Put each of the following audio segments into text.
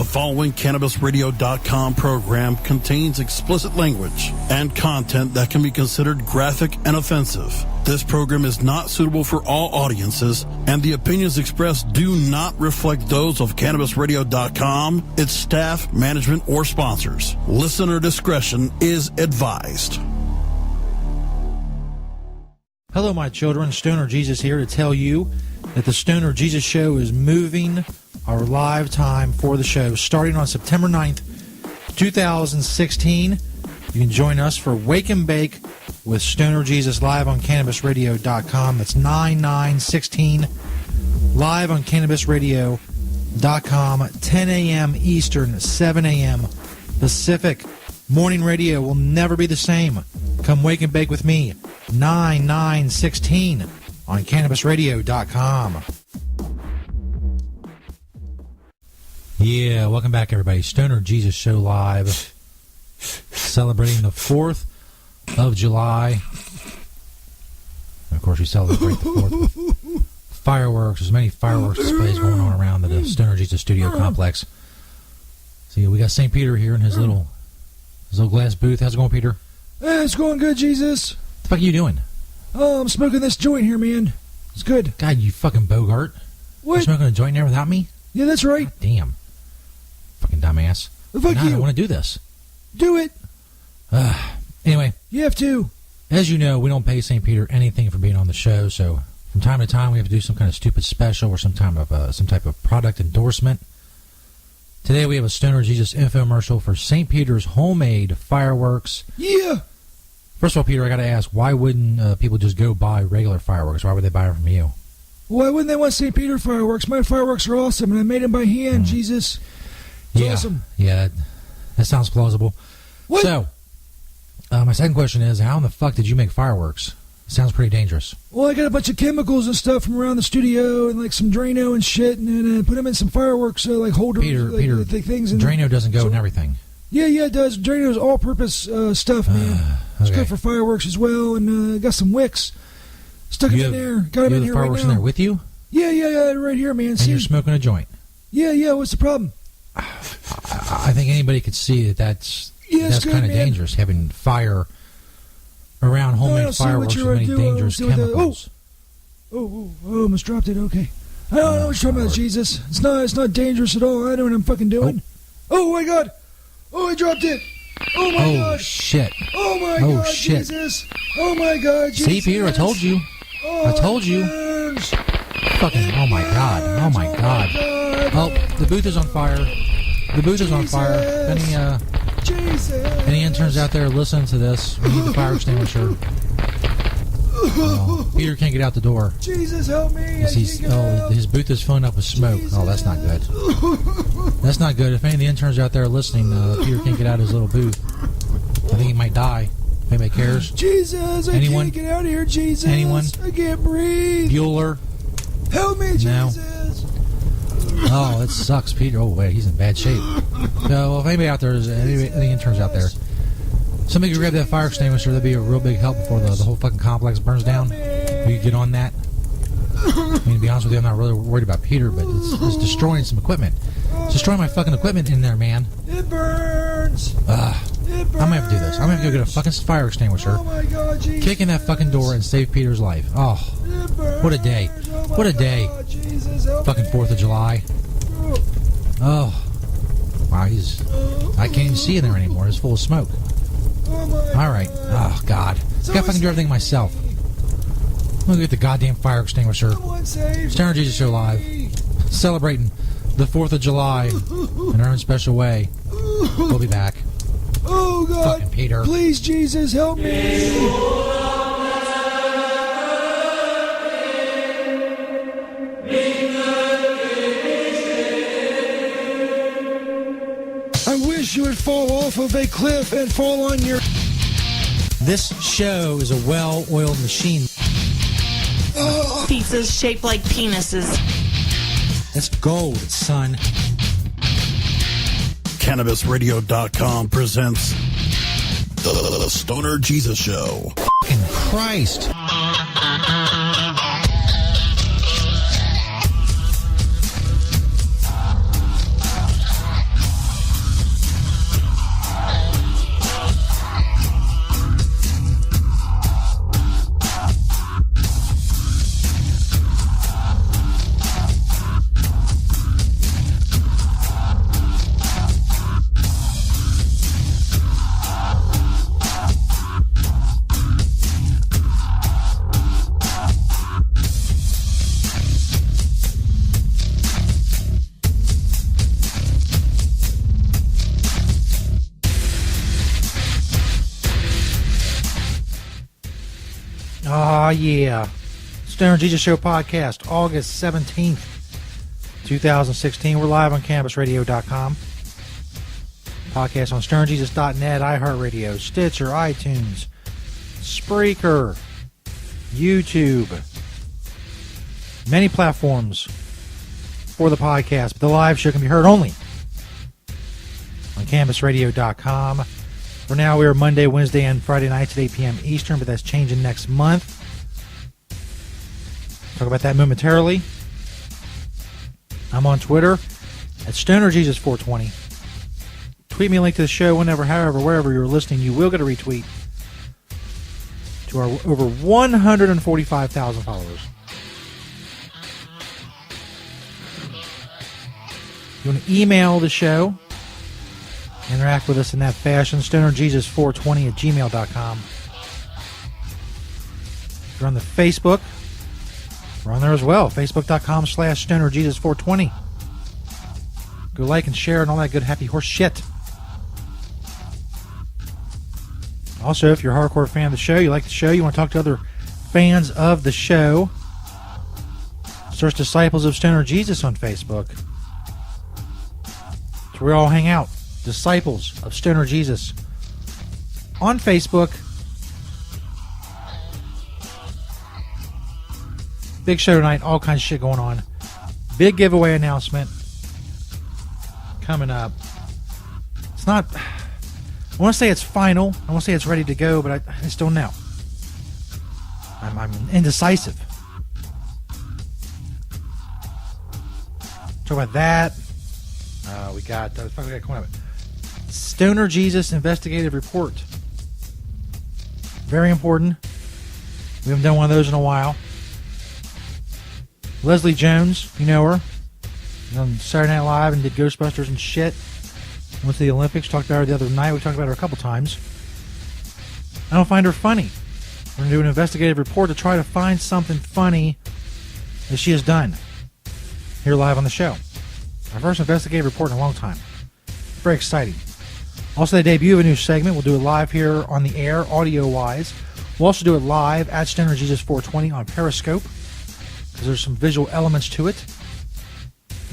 The following CannabisRadio.com program contains explicit language and content that can be considered graphic and offensive. This program is not suitable for all audiences, and the opinions expressed do not reflect those of CannabisRadio.com, its staff, management, or sponsors. Listener discretion is advised. Hello, my children. Stoner Jesus here to tell you that the Stoner Jesus Show is moving our live time for the show starting on September 9th, 2016. You can join us for Wake and Bake with Stoner Jesus live on CannabisRadio.com. That's 9/9/16 live on CannabisRadio.com, 10 a.m. Eastern, 7 a.m. Pacific. Morning radio will never be the same. Come Wake and Bake with me, 9/9/16 on CannabisRadio.com. Yeah, welcome back, everybody. Stoner Jesus Show live, celebrating the 4th of July. And of course, we celebrate the 4th with fireworks. There's many fireworks displays going on around the Stoner Jesus Studio Complex. See, we got St. Peter here in his little glass booth. How's it going, Peter? It's going good, Jesus. What the fuck are you doing? Oh, I'm smoking this joint here, man. It's good. God, you fucking Bogart. What? You're smoking a joint there without me? Yeah, that's right. God damn. Fucking dumbass. Fuck no, you. I don't want to do this. Do it. Anyway. You have to. As you know, we don't pay St. Peter anything for being on the show, so from time to time we have to do some kind of stupid special or some type of product endorsement. Today we have a Stoner Jesus infomercial for St. Peter's homemade fireworks. Yeah. First of all, Peter, I got to ask, why wouldn't people just go buy regular fireworks? Why would they buy them from you? Why wouldn't they want St. Peter fireworks? My fireworks are awesome, and I made them by hand, Jesus. It's awesome. Yeah, that sounds plausible. What? So, my second question is, how in the fuck did you make fireworks? It sounds pretty dangerous. Well, I got a bunch of chemicals and stuff from around the studio and like some Drano and shit, and then put them in some fireworks like holders. Peter, things. And Drano doesn't go in everything. Yeah, it does. Drano's all-purpose stuff, man. It's good for fireworks as well, and got some wicks. Stuck them in there. Got them in here right now. You have fireworks in there with you? Yeah, right here, man. And you're smoking a joint? Yeah, what's the problem? I think anybody could see that's kind of dangerous, having fire around homemade fireworks with many dangerous chemicals. Oh, almost dropped it. Okay. I don't know what you're talking about, Jesus. It's not dangerous at all. I know what I'm fucking doing. Oh my God. Oh, I dropped it. Oh my God. Oh shit. Oh my God, shit. Jesus. Oh my God, Jesus. See, Peter, I told you. I told you. Fucking, oh my God. Oh my God. Oh, the booth is on fire. The booth is on fire. Any interns out there listening to this, we need the fire extinguisher. Oh, Peter can't get out the door. Jesus, help me. His booth is filling up with smoke. Jesus. Oh, that's not good. That's not good. If any of the interns out there are listening, Peter can't get out of his little booth. I think he might die. If anybody cares. Jesus, Anyone? I can't get out of here, Jesus. Anyone? I can't breathe. Bueller? Help me, Jesus. Oh, that sucks, Peter. Oh, wait, he's in bad shape. So, if anybody out there, any interns out there, somebody could grab that fire extinguisher. That'd be a real big help before the whole fucking complex burns down. We could get on that. I mean, to be honest with you, I'm not really worried about Peter, but it's destroying some equipment. It's destroying my fucking equipment in there, man. It burns. I'm gonna have to do this. I'm gonna have to go get a fucking fire extinguisher, oh my God, Jesus. kick in that fucking door, and save Peter's life. Oh, what a day. What a day. God, Jesus, fucking 4th of July. Oh. Wow, I can't even see in there anymore. It's full of smoke. All right. Oh, God. I gotta fucking do everything myself. I'm gonna get the goddamn fire extinguisher. Stoner Jesus Show live. Celebrating the 4th of July in our own special way. We'll be back. Oh, God. Fucking Peter. Please, Jesus, help me. I wish you would fall off of a cliff and fall on your... This show is a well-oiled machine. Pizzas shaped like penises. That's gold, son. CannabisRadio.com presents The Stoner Jesus Show. Fucking Christ. Ah, yeah. Stoner Jesus Show podcast, August 17th, 2016. We're live on CannabisRadio.com. Podcast on StonerJesus.net, iHeartRadio, Stitcher, iTunes, Spreaker, YouTube. Many platforms for the podcast, but the live show can be heard only on CannabisRadio.com. For now, we are Monday, Wednesday, and Friday nights at 8 p.m. Eastern, but that's changing next month. Talk about that momentarily. I'm on Twitter at StonerJesus420. Tweet me a link to the show whenever, however, wherever you're listening. You will get a retweet to our over 145,000 followers. You want to email the show, interact with us in that fashion, StonerJesus420 at gmail.com. If you're on the Facebook, we're on there as well, Facebook.com/StonerJesus420. Go like and share and all that good happy horse shit. Also, if you're a hardcore fan of the show, you like the show, you want to talk to other fans of the show, search Disciples of Stoner Jesus on Facebook. That's where we all hang out. Disciples of Stoner Jesus on Facebook. Big show tonight, all kinds of shit going on. Big giveaway announcement coming up. It's not, I want to say it's final. I want to say it's ready to go, but I just don't know. I'm indecisive. Talk about that. We got coming up. Stoner Jesus investigative report. Very important. We haven't done one of those in a while. Leslie Jones, you know her. On Saturday Night Live and did Ghostbusters and shit. Went to the Olympics. Talked about her the other night. We talked about her a couple times. I don't find her funny. We're going to do an investigative report to try to find something funny that she has done here live on the show. Our first investigative report in a long time. Very exciting. Also, the debut of a new segment. We'll do it live here on the air, audio-wise. We'll also do it live at Stoner Jesus 420 on Periscope, because there's some visual elements to it,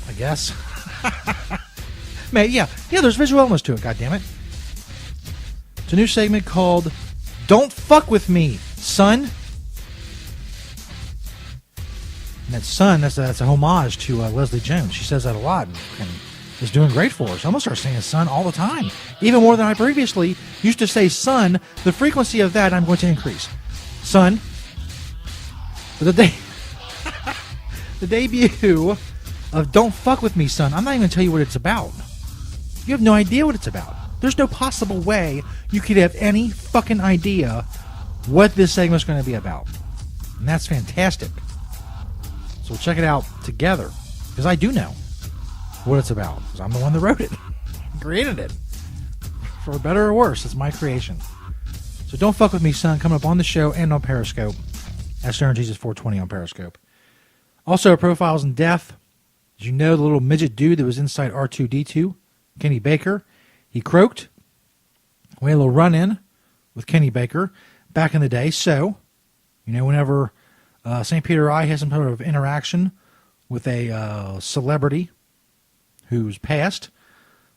I guess. Yeah, there's visual elements to it, goddammit. It's a new segment called Don't Fuck With Me, Son. And that son, that's a homage to Leslie Jones. She says that a lot and is doing great for us. I'm going to start saying son all the time. Even more than I previously used to say son. The frequency of that I'm going to increase. Son. The debut of Don't Fuck With Me, Son. I'm not even going to tell you what it's about. You have no idea what it's about. There's no possible way you could have any fucking idea what this segment's going to be about. And that's fantastic. So we'll check it out together, because I do know what it's about, because I'm the one that wrote it, created it. For better or worse, it's my creation. So Don't Fuck With Me, Son, coming up on the show and on Periscope at Stoner Jesus 420 on Periscope. Also, Profiles in Death. Did you know the little midget dude that was inside R2-D2, Kenny Baker? He croaked. We had a little run-in with Kenny Baker back in the day. So, whenever St. Peter I has some sort of interaction with a celebrity who's passed,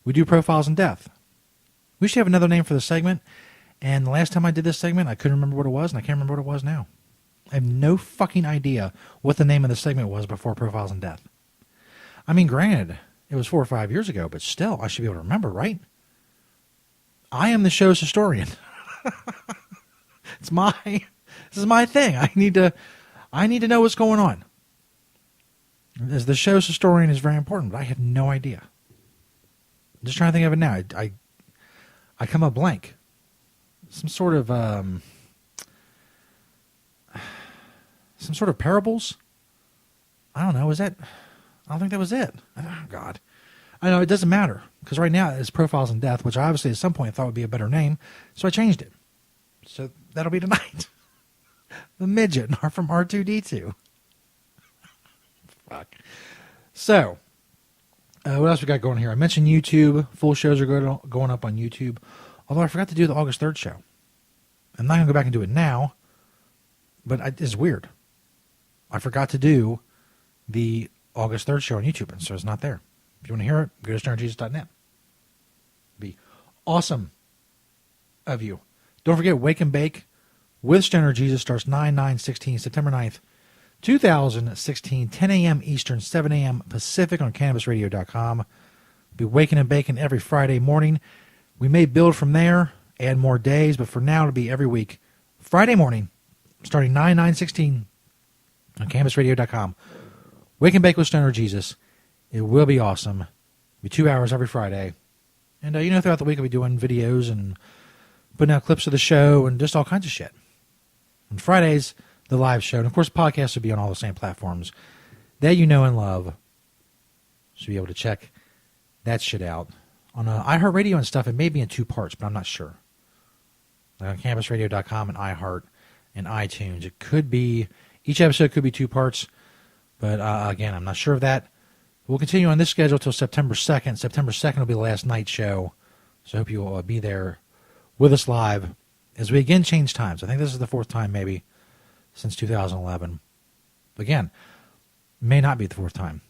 we do Profiles in Death. We should have another name for the segment. And the last time I did this segment, I couldn't remember what it was, and I can't remember what it was now. I have no fucking idea what the name of the segment was before Profiles in Death. I mean, granted, it was 4 or 5 years ago, but still, I should be able to remember, right? I am the show's historian. This is my thing. I need to know what's going on. As the show's historian is very important, but I have no idea. I'm just trying to think of it now. I come up blank. Some sort of parables. I don't know. I don't think that was it. Oh, God. I know it doesn't matter, because right now it's Profiles in Death, which I obviously at some point thought would be a better name, so I changed it. So that'll be tonight. The midget from R2-D2. Fuck. So, what else we got going here? I mentioned YouTube. Full shows are going up on YouTube. Although I forgot to do the August 3rd show. I'm not going to go back and do it now. it's weird. I forgot to do the August 3rd show on YouTube, and so it's not there. If you want to hear it, go to stonerjesus.net. Be awesome of you. Don't forget, Wake and Bake with Stoner Jesus starts 9/9/16, September 9th, 2016, 10 a.m. Eastern, 7 a.m. Pacific on CannabisRadio.com. Be waking and baking every Friday morning. We may build from there, add more days, but for now it'll be every week. Friday morning, starting 9/9/16 on CannabisRadio.com. Wake and Bake with Stoner Jesus. It will be awesome. It'll be 2 hours every Friday. And, throughout the week I'll be doing videos and putting out clips of the show and just all kinds of shit. On Fridays, the live show. And, of course, podcasts will be on all the same platforms that you know and love. So you'll be able to check that shit out. On iHeartRadio and stuff, it may be in 2 parts, but I'm not sure. Like on CannabisRadio.com and iHeart and iTunes. It could be, each episode could be 2 parts. But, again, I'm not sure of that. We'll continue on this schedule until September 2nd. September 2nd will be the last night show. So I hope you will be there with us live as we again change times. I think this is the 4th time maybe since 2011. But again, may not be the 4th time.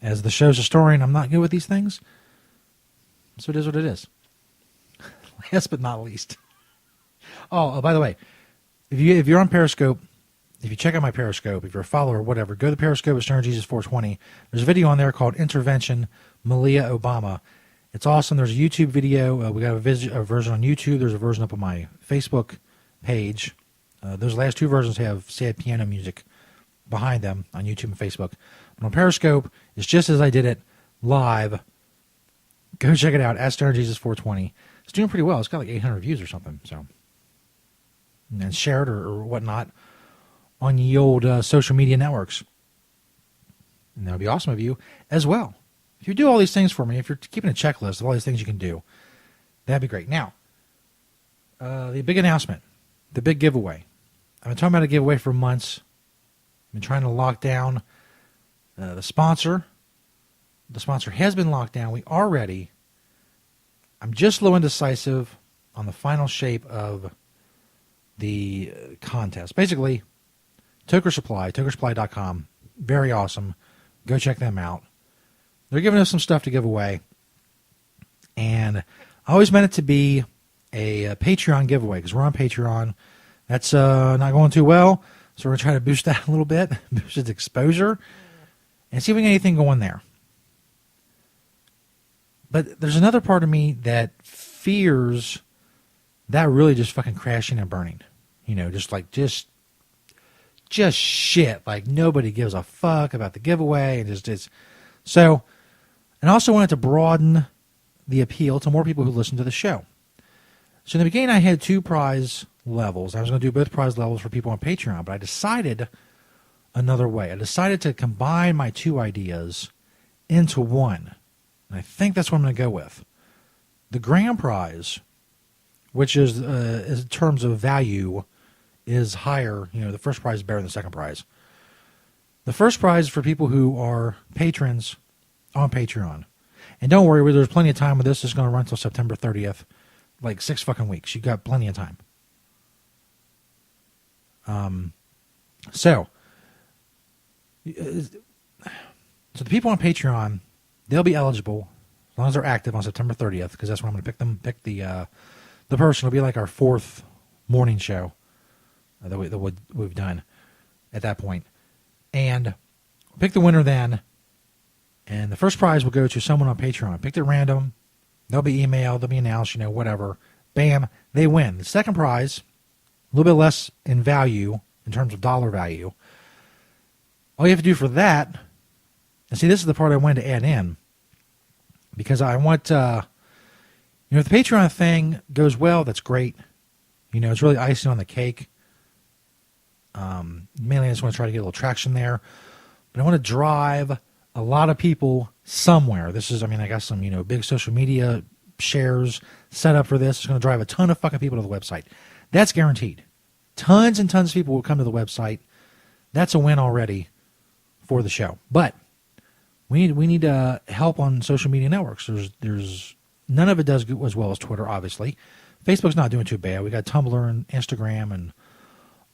As the show's historian, I'm not good with these things. So it is what it is. Last but not least. Oh, by the way, if you're on Periscope, if you check out my Periscope, if you're a follower or whatever, go to the Periscope at Stoner Jesus 420. There's a video on there called Intervention Malia Obama. It's awesome. There's a YouTube video. We got a version on YouTube. There's a version up on my Facebook page. Those last 2 versions have sad piano music behind them on YouTube and Facebook. But on Periscope, it's just as I did it live. Go check it out at Stoner Jesus 420. It's doing pretty well. It's got like 800 views or something. So, and share it or whatnot on the old social media networks. And that would be awesome of you as well. If you do all these things for me, if you're keeping a checklist of all these things you can do, that'd be great. Now, the big announcement, the big giveaway. I've been talking about a giveaway for months. I've been trying to lock down the sponsor. The sponsor has been locked down. We are ready. I'm just a little indecisive on the final shape of the contest. Basically, Toker Supply, tokersupply.com. Very awesome. Go check them out. They're giving us some stuff to give away. And I always meant it to be a Patreon giveaway because we're on Patreon. That's not going too well. So we're going to try to boost that a little bit, boost its exposure, and see if we can get anything going there. But there's another part of me that fears that really just fucking crashing and burning. Just shit. Like nobody gives a fuck about the giveaway. And so, and I also wanted to broaden the appeal to more people who listen to the show. So in the beginning, I had 2 prize levels. I was going to do both prize levels for people on Patreon, but I decided another way. I decided to combine my 2 ideas into one. And I think that's what I'm going to go with. The grand prize, which is in terms of value, is higher. The first prize is better than the second prize. The first prize is for people who are patrons on Patreon. And don't worry, there's plenty of time with this. It's going to run until September 30th. Like 6 fucking weeks. You got plenty of time. So the people on Patreon, they'll be eligible as long as they're active on September 30th, because that's when I'm going to pick the person. It'll be like our 4th morning show that we've done at that point. And pick the winner then, and the first prize will go to someone on Patreon. Picked at random. They'll be emailed. They'll be announced, whatever. Bam, they win. The second prize, a little bit less in value, in terms of dollar value. All you have to do for that, and see, this is the part I wanted to add in, because I want, if the Patreon thing goes well, that's great. It's really icing on the cake. Mainly I just want to try to get a little traction there. But I want to drive a lot of people somewhere. I got some, big social media shares set up for this. It's going to drive a ton of fucking people to the website. That's guaranteed. Tons and tons of people will come to the website. That's a win already for the show. But we need help on social media networks. There's none of it does as well as Twitter, obviously. Facebook's not doing too bad. We got Tumblr and Instagram and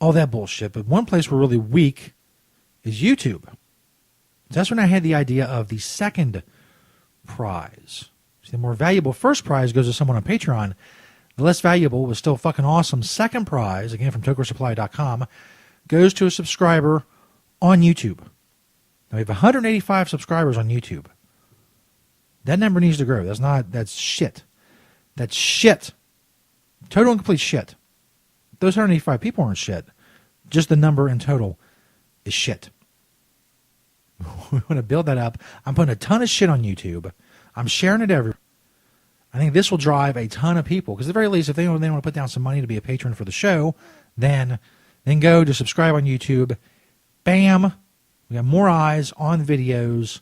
all that bullshit. But one place we're really weak is YouTube. That's when I had the idea of the second prize. See, the more valuable first prize goes to someone on Patreon. The less valuable, but still fucking awesome second prize, again from TokerSupply.com, goes to a subscriber on YouTube. Now we have 185 subscribers on YouTube. That number needs to grow. That's shit. That's shit. Total and complete shit. Those 185 people aren't shit. Just the number in total is shit. We want to build that up. I'm putting a ton of shit on YouTube. I'm sharing it everywhere. I think this will drive a ton of people. Because at the very least, if they want to put down some money to be a patron for the show, then go to subscribe on YouTube. Bam. We got more eyes on videos,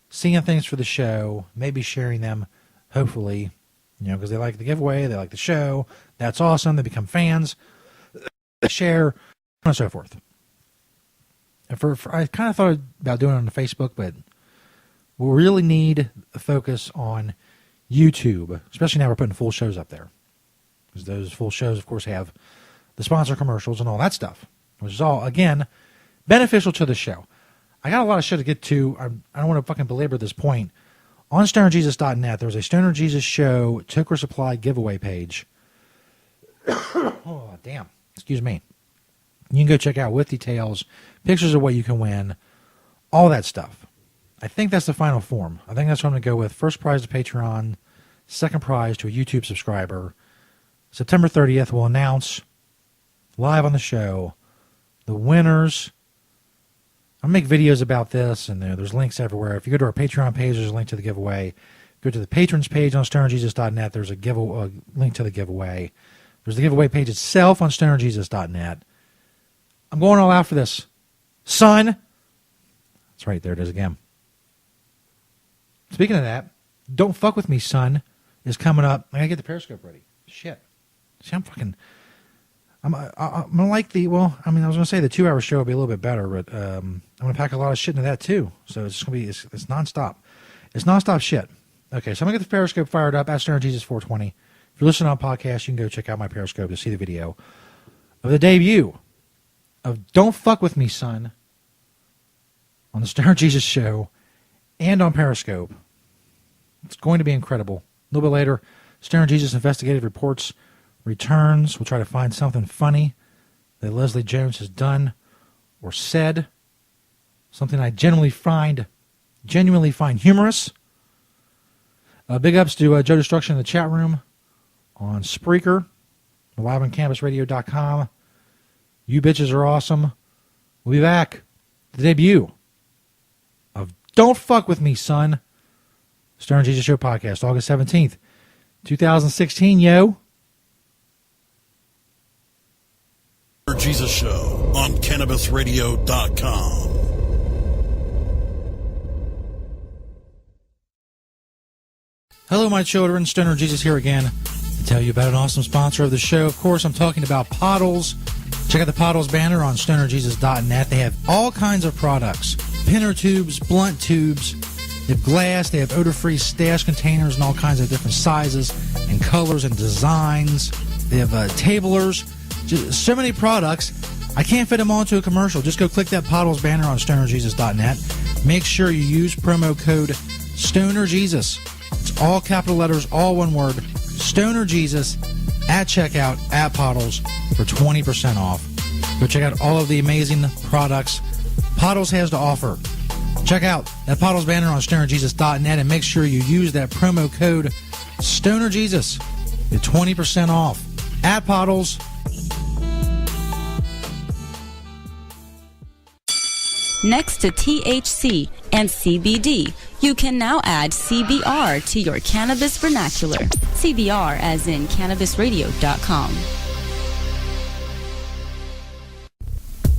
seeing things for the show, maybe sharing them, hopefully, because they like the giveaway, they like the show. That's awesome. They become fans. They share, and so forth. And I kind of thought about doing it on Facebook, but we really need a focus on YouTube, especially now we're putting full shows up there. Because those full shows, of course, have the sponsor commercials and all that stuff, which is all, again, beneficial to the show. I got a lot of shit to get to. I don't want to fucking belabor this point. On StonerJesus.net, there's a Stoner Jesus Show Toker Supply giveaway page. Oh, damn. Excuse me. You can go check out with details, pictures of what you can win, all that stuff. I think that's the final form. I think that's what I'm going to go with. First prize to Patreon, second prize to a YouTube subscriber. September 30th, we'll announce live on the show the winners. I'll make videos about this, and there's links everywhere. If you go to our Patreon page, there's a link to the giveaway. Go to the patrons page on StonerJesus.net. There's a link to the giveaway. There's the giveaway page itself on StonerJesus.net. I'm going all out for this. Son! That's right, there it is again. Speaking of that, Don't Fuck With Me, Son is coming up. I gotta get the Periscope ready. Shit. See, I'm gonna like I was gonna say the 2-hour show will be a little bit better, but I'm gonna pack a lot of shit into that too. So it's gonna be it's nonstop. It's nonstop shit. Okay, so I'm gonna get the Periscope fired up at Stoner Jesus 420. If you're listening on podcast, you can go check out my Periscope to see the video of the debut of Don't Fuck With Me, Son on the Stoner Jesus Show and on Periscope. It's going to be incredible. A little bit later, Stoner Jesus Investigative Reports returns. We'll try to find something funny that Leslie Jones has done or said. Something I genuinely find humorous. Big ups to Joe Destruction in the chat room on Spreaker, live on CannabisRadio.com. You bitches are awesome. We'll be back. The debut of Don't Fuck With Me, Son. Stoner Jesus Show podcast, August 17th, 2016, yo. Jesus Show on CannabisRadio.com. Hello, my children. Stoner Jesus here again to tell you about an awesome sponsor of the show. Of course, I'm talking about Pottles. Check out the Pottles banner on StonerJesus.net. They have all kinds of products. Pinner tubes, blunt tubes. They have glass. They have odor-free stash containers in all kinds of different sizes and colors and designs. They have tablers. Just so many products. I can't fit them all into a commercial. Just go click that Pottles banner on StonerJesus.net. Make sure you use promo code StonerJesus. It's all capital letters, all one word. StonerJesus at checkout at Pottles for 20% off. Go check out all of the amazing products Pottles has to offer. Check out that Pottles banner on StonerJesus.net and make sure you use that promo code StonerJesus. Get 20% off at Pottles. Next to THC and CBD, you can now add CBR to your cannabis vernacular. CBR as in CannabisRadio.com.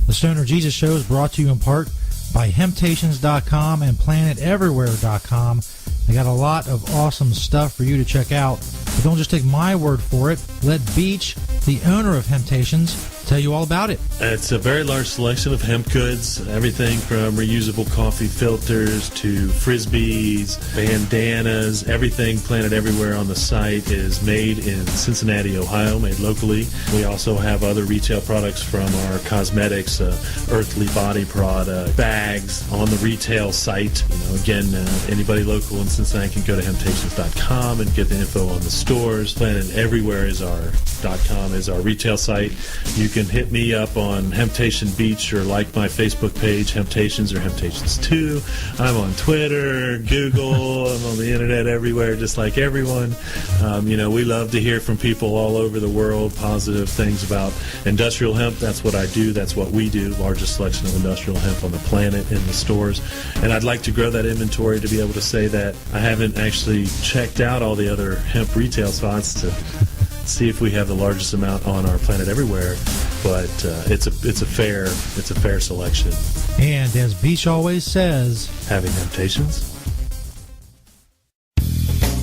The Stoner Jesus Show is brought to you in part by Hemptations.com and PlanetEverywhere.com. They got a lot of awesome stuff for you to check out. But don't just take my word for it. Let Beach, the owner of Hemptations, tell you all about it. It's a very large selection of hemp goods, everything from reusable coffee filters to frisbees, bandanas. Everything planted everywhere on the site is made in Cincinnati, Ohio, made locally. We also have other retail products from our cosmetics, Earthly Body product, bags on the retail site. Again, anybody local in Cincinnati can go to Hemptations.com and get the info on the stores. Planted Everywhere is our .com is our retail site. You can hit me up on Hemptation Beach or like my Facebook page, Hemptations or Hemptations 2. I'm on Twitter, Google, I'm on the internet everywhere, just like everyone. We love to hear from people all over the world, positive things about industrial hemp. That's what I do. That's what we do. Largest selection of industrial hemp on the planet in the stores. And I'd like to grow that inventory to be able to say that I haven't actually checked out all the other hemp retail spots to see if we have the largest amount on our Planet Everywhere, but it's a fair selection. And as Beach always says, having temptations.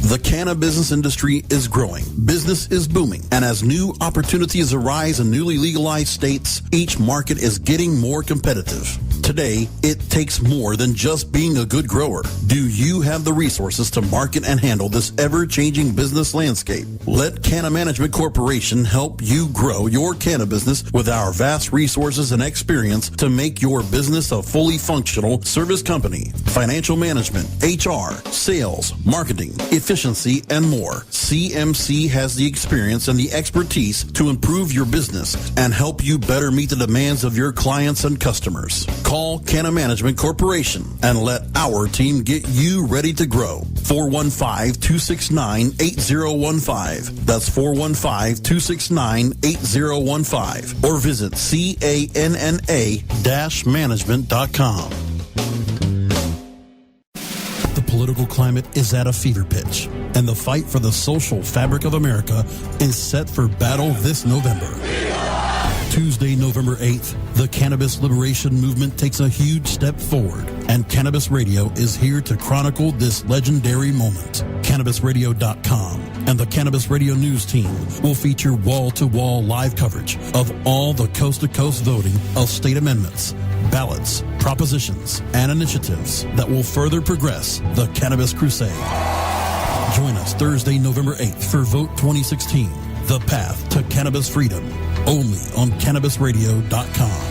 The cannabis industry is growing, business is booming, and as new opportunities arise in newly legalized states, each market is getting more competitive. Today, it takes more than just being a good grower. Do you have the resources to market and handle this ever-changing business landscape? Let Canna Management Corporation help you grow your canna business with our vast resources and experience to make your business a fully functional service company, financial management, HR, sales, marketing, efficiency, and more. CMC has the experience and the expertise to improve your business and help you better meet the demands of your clients and customers. Call Canna Management Corporation and let our team get you ready to grow. 415-269-8015. That's 415-269-8015. Or visit canna-management.com. The political climate is at a fever pitch, and the fight for the social fabric of America is set for battle this November. Tuesday, November 8th, the Cannabis Liberation Movement takes a huge step forward, and Cannabis Radio is here to chronicle this legendary moment. CannabisRadio.com and the Cannabis Radio News team will feature wall-to-wall live coverage of all the coast-to-coast voting of state amendments, ballots, propositions, and initiatives that will further progress the Cannabis Crusade. Join us Thursday, November 8th for Vote 2016, The Path to Cannabis Freedom, only on CannabisRadio.com.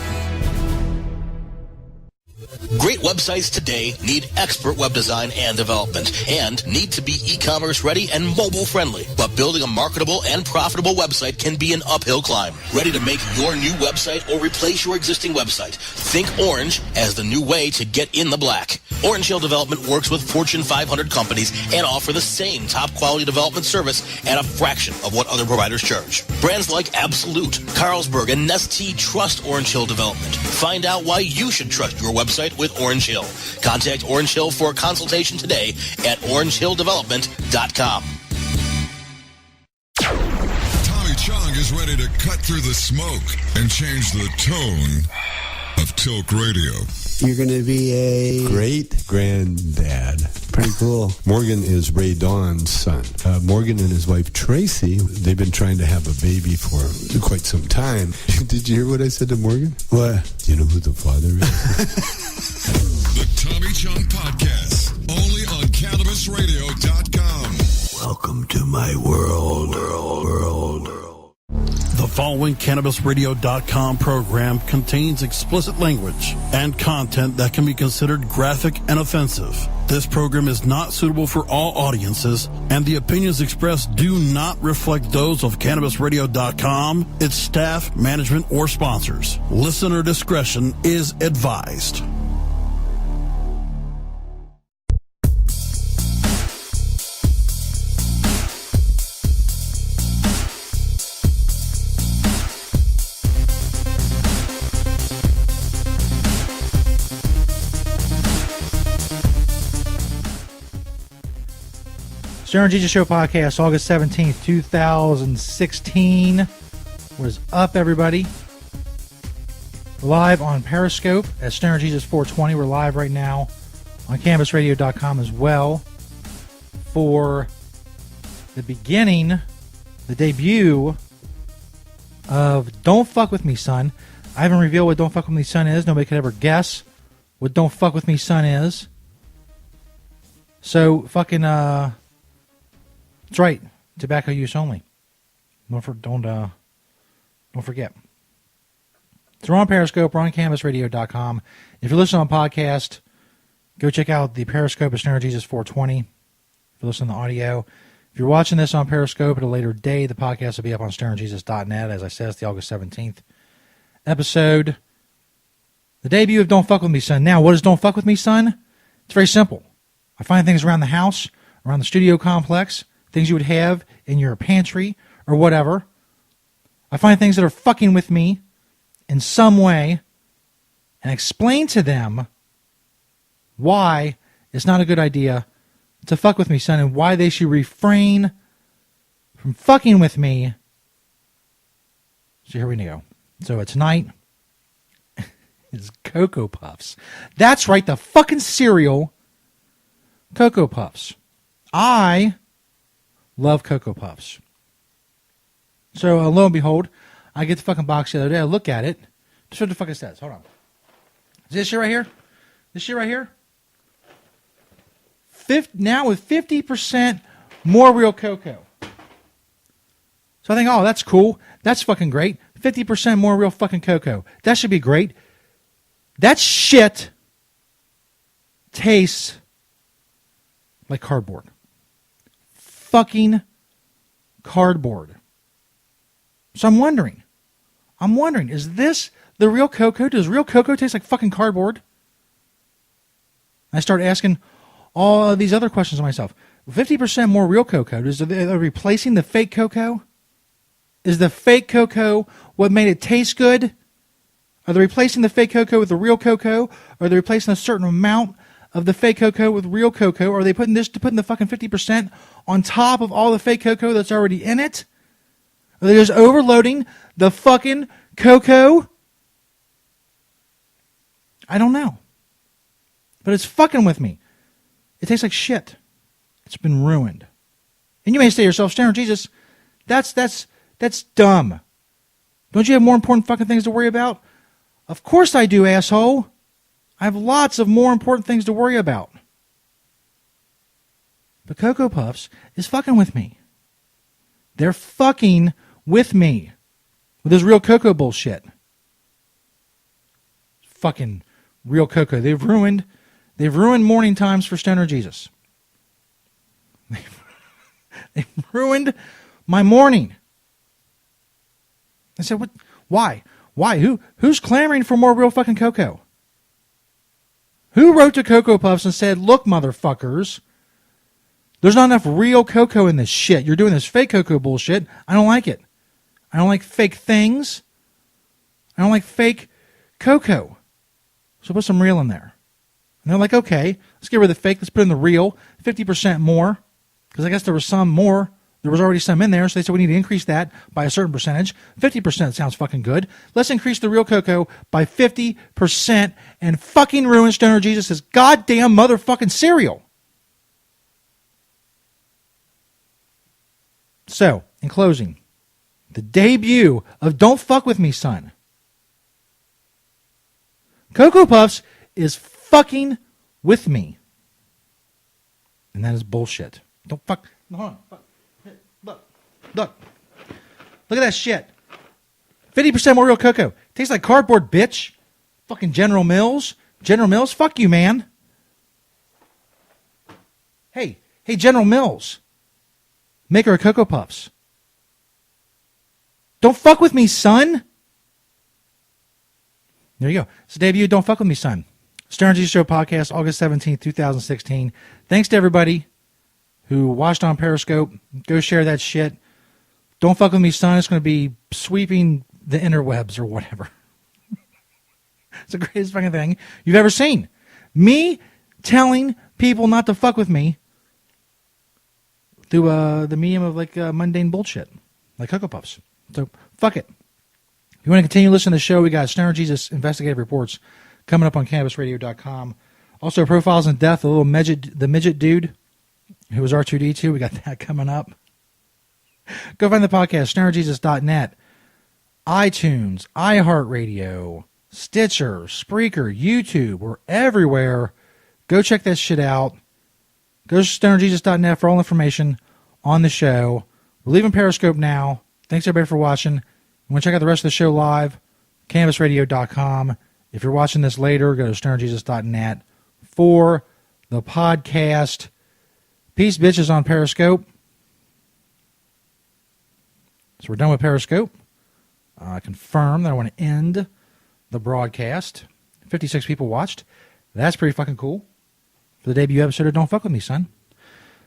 Great websites today need expert web design and development and need to be e-commerce ready and mobile friendly. But building a marketable and profitable website can be an uphill climb. Ready to make your new website or replace your existing website? Think Orange as the new way to get in the black. Orange Hill Development works with Fortune 500 companies and offer the same top quality development service at a fraction of what other providers charge. Brands like Absolute, Carlsberg, and Nestea trust Orange Hill Development. Find out why you should trust your website with Orange Hill. Contact Orange Hill for a consultation today at orangehilldevelopment.com. Tommy Chong is ready to cut through the smoke and change the tone of Tilk Radio. You're going to be a great-granddad. Pretty cool. Morgan is Ray Dawn's son. Morgan and his wife Tracy, they've been trying to have a baby for quite some time. Did you hear what I said to Morgan? What? Do you know who the father is? The Tommy Chong Podcast, only on CannabisRadio.com. Welcome to my world. The following CannabisRadio.com program contains explicit language and content that can be considered graphic and offensive. This program is not suitable for all audiences, and the opinions expressed do not reflect those of CannabisRadio.com, its staff, management, or sponsors. Listener discretion is advised. Stoner Jesus Show podcast, August 17th, 2016. What is up, everybody? We're live on Periscope at Stoner Jesus 420. We're live right now on CannabisRadio.com as well for the beginning, the debut of Don't Fuck With Me, Son. I haven't revealed what Don't Fuck With Me, Son is. Nobody could ever guess what Don't Fuck With Me, Son is. So, fucking, that's right. Tobacco use only. Don't forget. So we're on Periscope. We're on CannabisRadio.com. If you're listening on podcast, go check out the Periscope of Snare Jesus 420. If you're listening to audio. If you're watching this on Periscope at a later day, the podcast will be up on SnareJesus.net. As I said, it's the August 17th episode. The debut of Don't Fuck With Me, Son. Now, what is Don't Fuck With Me, Son? It's very simple. I find things around the house, around the studio complex, things you would have in your pantry or whatever. I find things that are fucking with me in some way and explain to them why it's not a good idea to fuck with me, son, and why they should refrain from fucking with me. So here we go. So tonight is Cocoa Puffs. That's right, the fucking cereal Cocoa Puffs. I love Cocoa Puffs. So lo and behold, I get the fucking box the other day. I look at it. Just what the fuck it says. Hold on. Is this shit right here? This shit right here? Now with 50% more real cocoa. So I think, oh, that's cool. That's fucking great. 50% more real fucking cocoa. That should be great. That shit tastes like cardboard. Fucking cardboard. So I'm wondering, is this the real cocoa? Does real cocoa taste like fucking cardboard? I start asking all of these other questions of myself. 50% more real cocoa. Are they replacing the fake cocoa? Is the fake cocoa what made it taste good? Are they replacing the fake cocoa with the real cocoa? Are they replacing a certain amount of the fake cocoa with real cocoa? Or are they putting the fucking 50% on top of all the fake cocoa that's already in it? Are they just overloading the fucking cocoa? I don't know. But it's fucking with me. It tastes like shit. It's been ruined. And you may say to yourself, Snare Jesus, that's dumb. Don't you have more important fucking things to worry about? Of course I do, asshole. I have lots of more important things to worry about. But Cocoa Puffs is fucking with me. They're fucking with me with this real cocoa bullshit. Fucking real cocoa. They've ruined morning times for Stoner Jesus. They've ruined my morning. I said, what? Why? Who's clamoring for more real fucking cocoa? Who wrote to Cocoa Puffs and said, look, motherfuckers, there's not enough real cocoa in this shit. You're doing this fake cocoa bullshit. I don't like it. I don't like fake things. I don't like fake cocoa. So put some real in there. And they're like, okay, let's get rid of the fake. Let's put in the real. 50% more. Because I guess there was some more. There was already some in there. So they said we need to increase that by a certain percentage. 50% sounds fucking good. Let's increase the real cocoa by 50% and fucking ruin Stoner Jesus' goddamn motherfucking cereal. So, in closing, the debut of Don't Fuck With Me, Son. Cocoa Puffs is fucking with me. And that is bullshit. Don't fuck. Hold on. Fuck. Look. Look at that shit. 50% more real cocoa. Tastes like cardboard, bitch. Fucking General Mills. General Mills, fuck you, man. Hey, General Mills. Maker of Cocoa Puffs. Don't fuck with me, son. There you go. It's the debut. Don't Fuck With Me, Son. Stoner Jesus Show podcast, August 17th, 2016. Thanks to everybody who watched on Periscope. Go share that shit. Don't Fuck With Me, Son. It's going to be sweeping the interwebs or whatever. It's the greatest fucking thing you've ever seen. Me telling people not to fuck with me through the medium of like mundane bullshit, like Cocoa Puffs. So fuck it. If you want to continue listening to the show, we got Stoner Jesus Investigative Reports coming up on CannabisRadio.com. Also, Profiles in Death, the midget dude who was R2D2. We got that coming up. Go find the podcast, StonerJesus.net. iTunes, iHeartRadio, Stitcher, Spreaker, YouTube. We're everywhere. Go check that shit out. Go to stonerjesus.net for all information on the show. We're leaving Periscope now. Thanks, everybody, for watching. You want to check out the rest of the show live? CannabisRadio.com. If you're watching this later, go to stonerjesus.net for the podcast. Peace, bitches, on Periscope. So we're done with Periscope. I confirm that I want to end the broadcast. 56 people watched. That's pretty fucking cool. For the debut episode of Don't Fuck With Me, son.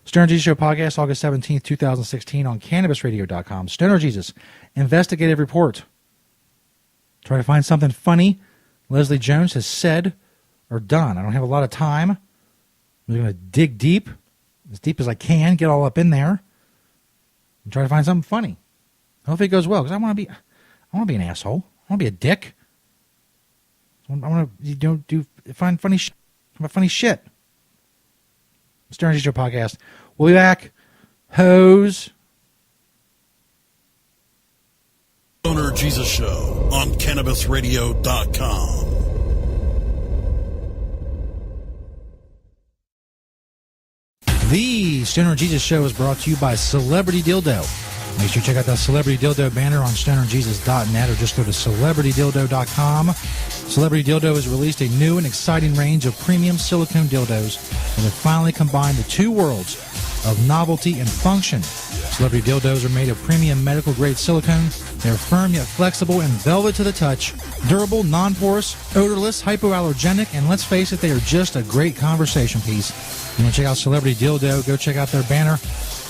Stoner Jesus Show podcast, August 17th, 2016 on CannabisRadio.com. Stoner Jesus, investigative report. Try to find something funny Leslie Jones has said or done. I don't have a lot of time. I'm going to dig deep as I can, get all up in there, and try to find something funny. Hopefully it goes well, because I want to be an asshole. I want to be a dick. I want to find funny shit. Stoner Jesus Show podcast. We'll be back. Hose. Stoner Jesus Show on CannabisRadio.com. The Stoner Jesus Show is brought to you by Celebrity Dildo. Make sure you check out that Celebrity Dildo banner on stonerjesus.net or just go to celebritydildo.com. Celebrity Dildo has released a new and exciting range of premium silicone dildos that have finally combined the two worlds of novelty and function. Celebrity Dildos are made of premium medical-grade silicone. They're firm yet flexible and velvet to the touch, durable, non-porous, odorless, hypoallergenic, and let's face it, they are just a great conversation piece. You want to check out Celebrity Dildo, go check out their banner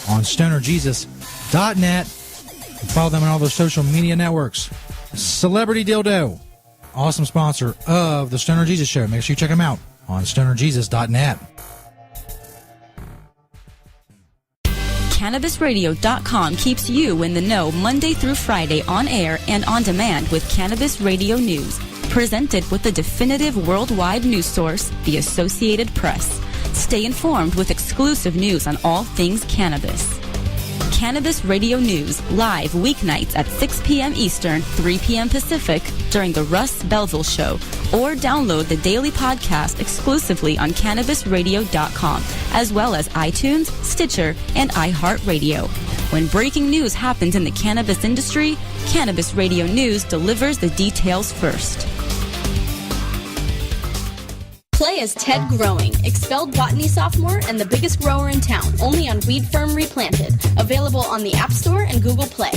on stonerjesus.net. Follow them on all their social media networks. Celebrity Dildo, awesome sponsor of the Stoner Jesus Show. Make sure you check them out on stonerjesus.net. CannabisRadio.com keeps you in the know Monday through Friday on air and on demand with Cannabis Radio News. Presented with the definitive worldwide news source, the Associated Press. Stay informed with exclusive news on all things cannabis. Cannabis Radio News, live weeknights at 6 p.m. Eastern, 3 p.m. Pacific during the Russ Belville Show, or download the daily podcast exclusively on CannabisRadio.com, as well as iTunes, Stitcher, and iHeartRadio. When breaking news happens in the cannabis industry, Cannabis Radio News delivers the details first. Play as Ted Growing, expelled botany sophomore and the biggest grower in town, only on Weed Firm Replanted. Available on the App Store and Google Play.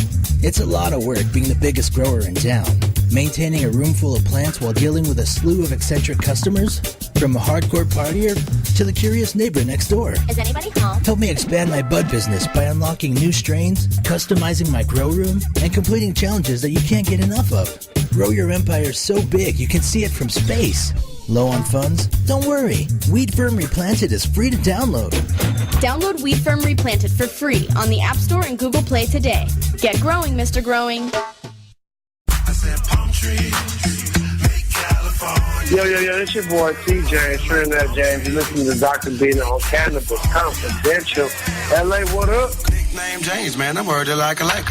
It's a lot of work being the biggest grower in town. Maintaining a room full of plants while dealing with a slew of eccentric customers? From a hardcore partier to the curious neighbor next door. Is anybody home? Help me expand my bud business by unlocking new strains, customizing my grow room, and completing challenges that you can't get enough of. Grow your empire so big you can see it from space. Low on funds? Don't worry. Weed Firm Replanted is free to download. Download Weed Firm Replanted for free on the App Store and Google Play today. Get growing, Mr. Growing. I said palm trees, make California. Yo, it's your boy TJ, Trinidad James. You're listening to Dr. Bina on Cannabis Confidential. LA, what up? Name James, man. I'm worried like a lake.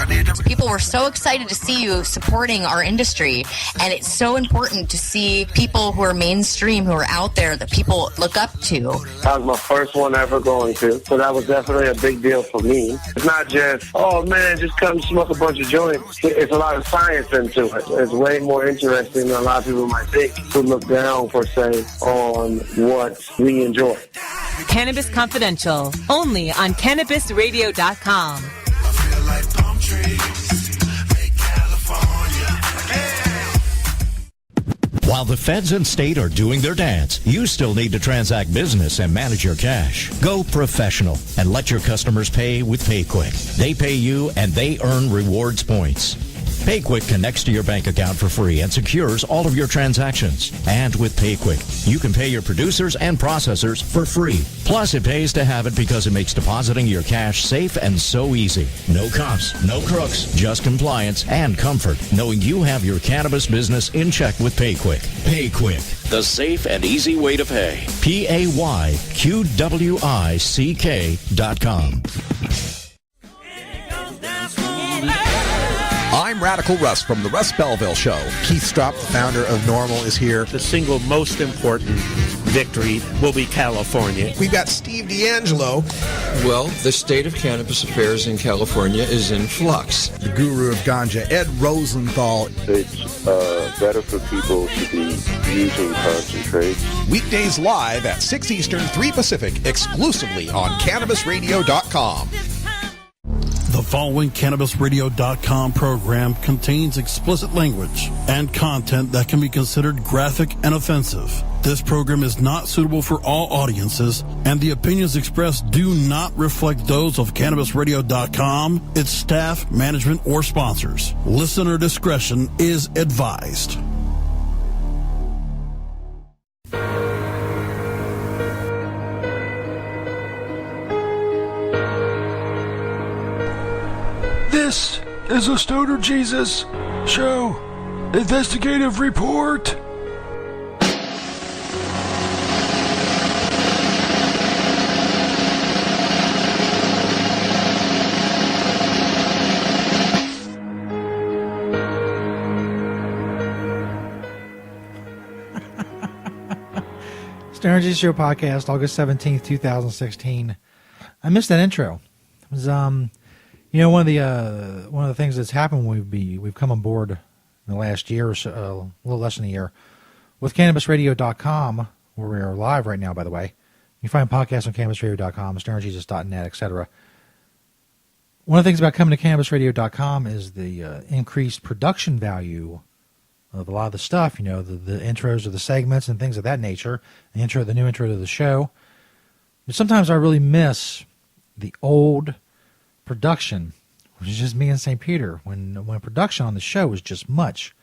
People were so excited to see you supporting our industry, and it's so important to see people who are mainstream, who are out there, that people look up to. That was my first one ever going to, so that was definitely a big deal for me. It's not just, oh man, just come smoke a bunch of joints. It's a lot of science into it. It's way more interesting than a lot of people might think who look down, per se, on what we enjoy. Cannabis Confidential, only on CannabisRadio.com. While the feds and state are doing their dance, you still need to transact business and manage your cash. Go professional and let your customers pay with PayQuick. They pay you and they earn rewards points. PayQuick connects to your bank account for free and secures all of your transactions. And with PayQuick, you can pay your producers and processors for free. Plus, it pays to have it because it makes depositing your cash safe and so easy. No cops, no crooks, just compliance and comfort, knowing you have your cannabis business in check with PayQuick. PayQuick, the safe and easy way to pay. PayQuick.com. I'm Radical Radical Russ from The Russ Belville Show. Keith Strop, the founder of NORML, is here. The single most important victory will be California. We've got Steve D'Angelo. Well, the state of cannabis affairs in California is in flux. The guru of ganja, Ed Rosenthal. It's better for people to be using concentrates. Weekdays live at 6 Eastern, 3 Pacific, exclusively on CannabisRadio.com. The following CannabisRadio.com program contains explicit language and content that can be considered graphic and offensive. This program is not suitable for all audiences, and the opinions expressed do not reflect those of CannabisRadio.com, its staff, management, or sponsors. Listener discretion is advised. This is a Stoner Jesus Show investigative report. Stoner Jesus Show podcast, August 17th, 2016. I missed that intro. It was you know, one of the things that's happened when we've come on board in the last year or so, a little less than a year, with CannabisRadio.com, where we are live right now, by the way. You find podcasts on CannabisRadio.com, StonerJesus.net, etc. One of the things about coming to CannabisRadio.com is the increased production value of a lot of the stuff, you know, the intros of the segments and things of that nature, the new intro to the show. But sometimes I really miss the old production, which is just me and St. Peter, when production on the show was just much,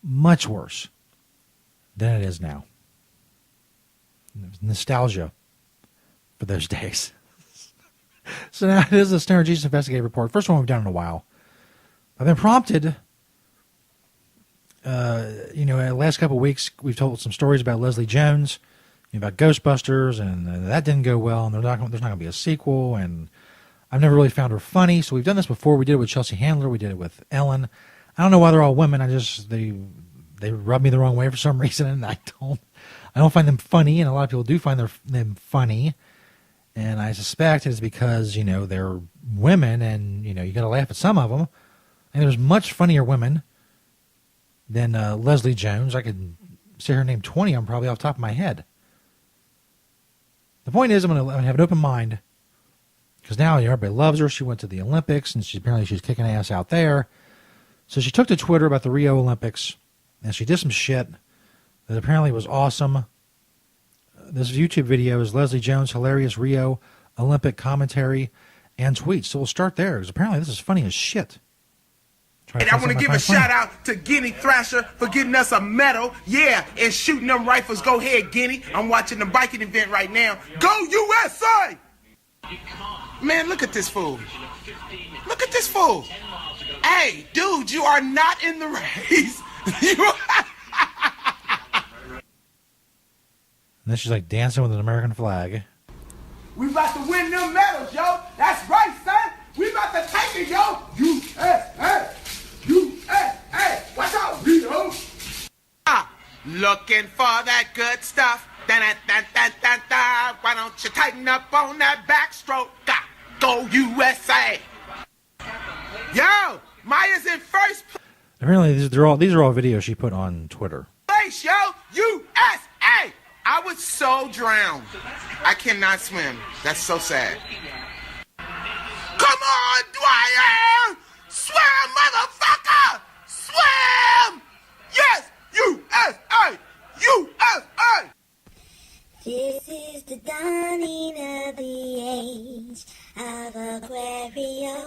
much worse than it is now. Nostalgia for those days. So now it is the Stoner Jesus Investigative Report. First one we've done in a while. I've been prompted, in the last couple of weeks, we've told some stories about Leslie Jones, about Ghostbusters, and that didn't go well, and there's not going to be a sequel, and I've never really found her funny. So we've done this before. We did it with Chelsea Handler. We did it with Ellen. I don't know why they're all women. They rub me the wrong way for some reason, and I don't find them funny. And a lot of people do find them funny. And I suspect it's because they're women, and you got to laugh at some of them. And there's much funnier women than Leslie Jones. I could say her name 20 of them probably off the top of my head. The point is, I'm going to have an open mind. Because now everybody loves her. She went to the Olympics, and she's kicking ass out there. So she took to Twitter about the Rio Olympics, and she did some shit that apparently was awesome. This YouTube video is Leslie Jones' hilarious Rio Olympic commentary and tweets. So we'll start there, because apparently this is funny as shit. And I want to give a shout out to Guinea Thrasher for getting us a medal. Yeah, and shooting them rifles. Go ahead, Guinea. I'm watching the biking event right now. Go USA! Man, look at this fool. Look at this fool. Hey, dude, you are not in the race. And then she's like dancing with an American flag. We about to win them medals, yo. That's right, son. We about to take it, yo. USA. USA. Watch out, Rio. Looking for that good stuff. Da-da-da-da-da-da. Why don't you tighten up on that backstroke? Go USA. Yo, Maya's in first place. Apparently these are all videos she put on Twitter. Yo, USA. I was so drowned. I cannot swim. That's so sad. Come on, Dwyer. Swim, motherfucker. Swim. Yes, USA. USA. This is the dawning of the age of Aquarius.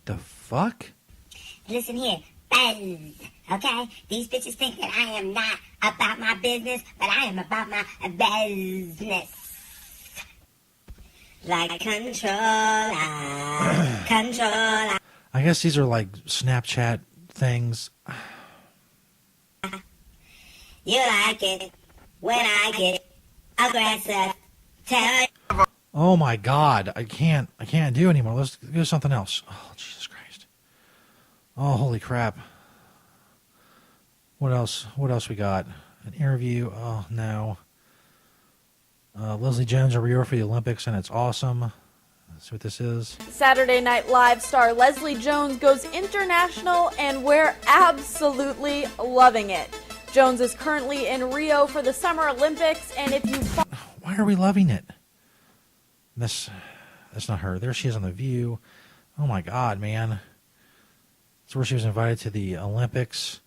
The fuck? Listen here, buzz, okay? These bitches think that I am not about my business, but I am about my business. Like controller. I guess these are like Snapchat things. You like it when I get aggressive. Tell you. Oh my God, I can't do anymore. Let's do something else. Oh, Jesus Christ. Oh, holy crap. What else? What else we got? An interview. Oh, no. Leslie Jones a reviewer for the Olympics, and it's awesome. Let's see what this is. Saturday Night Live star Leslie Jones goes international, and we're absolutely loving it. Jones is currently in Rio for the Summer Olympics, and if you... Why are we loving it? That's not her. There she is on The View. Oh, my God, man. That's where she was invited to the Olympics.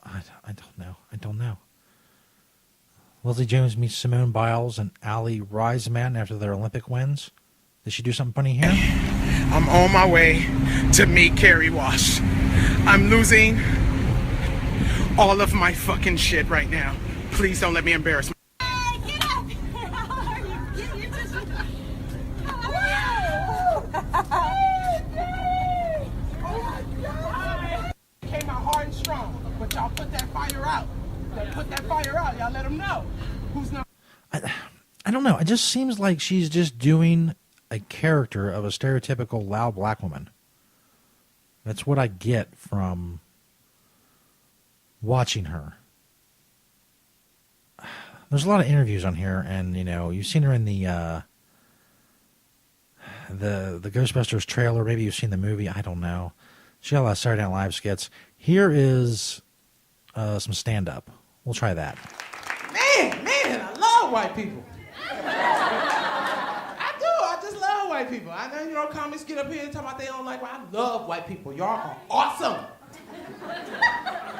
I don't know. Leslie Jones meets Simone Biles and Ali Reisman after their Olympic wins. Did she do something funny here? I'm on my way to meet Carrie Walsh. I'm losing all of my fucking shit right now. Please don't let me embarrass myself. Came out hard and strong, but y'all put that fire out. Put that fire out. Y'all let them know who's not. I don't know. It just seems like she's just doing a character of a stereotypical loud black woman. That's what I get from watching her. There's a lot of interviews on here, and you know, you've seen her in the Ghostbusters trailer. Maybe you've seen the movie. I don't know. She got a lot of Saturday Night Live skits. Here is some stand-up. We'll try that. Man, I love white people. I do. I just love white people. I know, you know, comics get up here and talk about they don't like. I love white people. Y'all are awesome.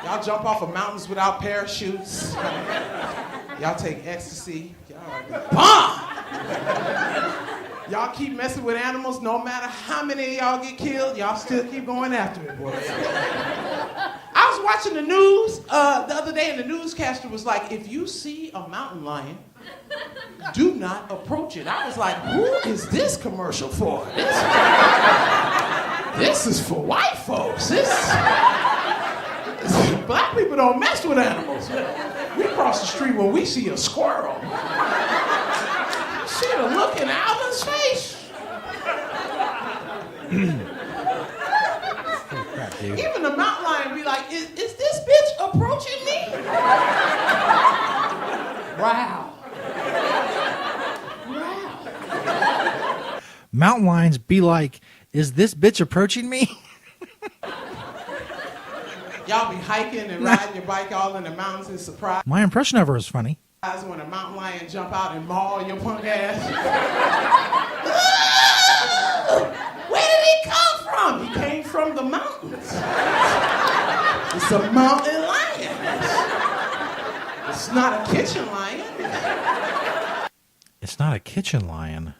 Y'all jump off of mountains without parachutes. Y'all take ecstasy. Y'all are bomb. Y'all keep messing with animals. No matter how many of y'all get killed, y'all still keep going after it, boy. I was watching the news the other day, and the newscaster was like, if you see a mountain lion, do not approach it. I was like, who is this commercial for? This is for white folks. Black people don't mess with animals. We cross the street when we see a squirrel. See the look in Alvin's face. Even the mountain lion be like, is this bitch approaching me? Wow. Mountain lions be like, is this bitch approaching me? Y'all be hiking and riding your bike all in the mountains and surprise. My impression of her is funny. When a mountain lion jump out and maul your punk ass. Where did he come from? He came from the mountains. It's a mountain lion. It's not a kitchen lion. It's not a kitchen lion.